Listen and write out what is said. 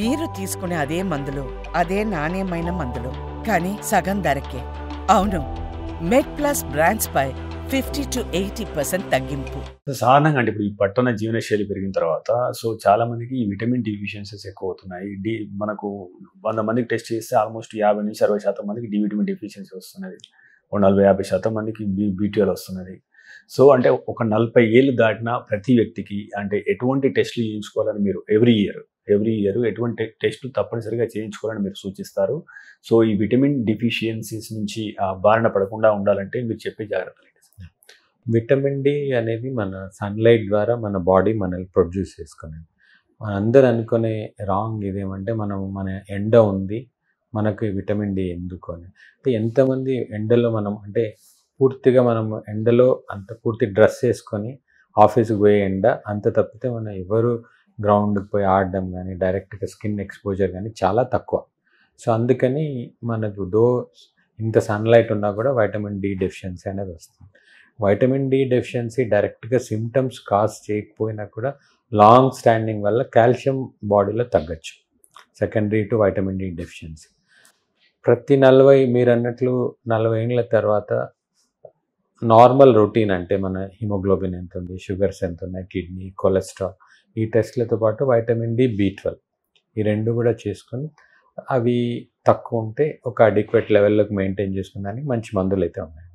మీరు తీసుకునే అదే మందులు, అదే నాణ్యమైన మందులు, కానీ సగం ధరకే. అవును, మెడ్ప్లస్ బ్రాండ్స్ పై 50 to 80% తగ్గింపు. సాధారణంగా అంటే ఇప్పుడు ఈ పట్టణ జీవనశైలి పెరిగిన తర్వాత చాలా మందికి ఈ విటమిన్ డెఫిషియన్సీస్ ఎక్కువ అవుతున్నాయి. మనకు 100 మందికి టెస్ట్ చేస్తే ఆల్మోస్ట్ 50-60% మందికి డి విటమిన్ డెఫిషియన్సీ వస్తున్నది. ఓ 40-50% మందికి బి12 వస్తున్నది. అంటే ఒక 40 ఏళ్ళు దాటిన ప్రతి వ్యక్తికి అంటే ఎటువంటి టెస్టులు చేయించుకోవాలని మీరు ఎవ్రీ ఇయర్ ఎటువంటి టెస్టులు తప్పనిసరిగా చేయించుకోవాలని మీరు సూచిస్తారు? ఈ విటమిన్ డెఫిషియన్సీస్ నుంచి బారిన పడకుండా ఉండాలంటే మీరు చెప్పే జాగ్రత్తలు ఏంటి? విటమిన్ డి అనేది మన సన్లైట్ ద్వారా మన బాడీ మనల్ని ప్రొడ్యూస్ చేసుకునేది. మనందరూ అనుకునే రాంగ్ ఇదేమంటే మన ఎండ ఉంది, మనకు విటమిన్ డి ఎందుకు అని. అంటే ఎంతమంది ఎండలో మనం అంటే పూర్తిగా మనం ఎండలో అంత పూర్తి డ్రెస్ వేసుకొని ఆఫీస్కి పోయే ఎండ అంత తప్పితే మనం ఎవరు గ్రౌండ్కి పోయి ఆడడం కానీ డైరెక్ట్గా స్కిన్ ఎక్స్పోజర్ కానీ చాలా తక్కువ. అందుకని మనకు ఇంత సన్లైట్ ఉన్నా కూడా వైటమిన్ డి డెఫిషియన్సీ అనేది వస్తుంది. వైటమిన్ డి డెఫిషియన్సీ డైరెక్ట్గా సిమ్టమ్స్ కాజ్ చేయకపోయినా కూడా లాంగ్ స్టాండింగ్ వల్ల కాల్షియం బాడీలో తగ్గచ్చు, secondary to vitamin D deficiency. ప్రతి 40 మీరు అన్నట్లు 40 ఏళ్ళ తర్వాత నార్మల్ రొటీన్ అంటే మన హిమోగ్లోబిన్ ఎంత ఉంది, షుగర్స్ ఎంత ఉన్నాయి, కిడ్నీ, కొలెస్ట్రాల్, ఈ టెస్ట్లతో పాటు వైటమిన్ డి, బి12 ఈ రెండు కూడా చేసుకొని అవి తక్కువ ఉంటే ఒక అడిక్వేట్ లెవెల్లోకి మెయింటైన్ చేసుకునే దానికి మంచి మందులు అయితే ఉన్నాయి.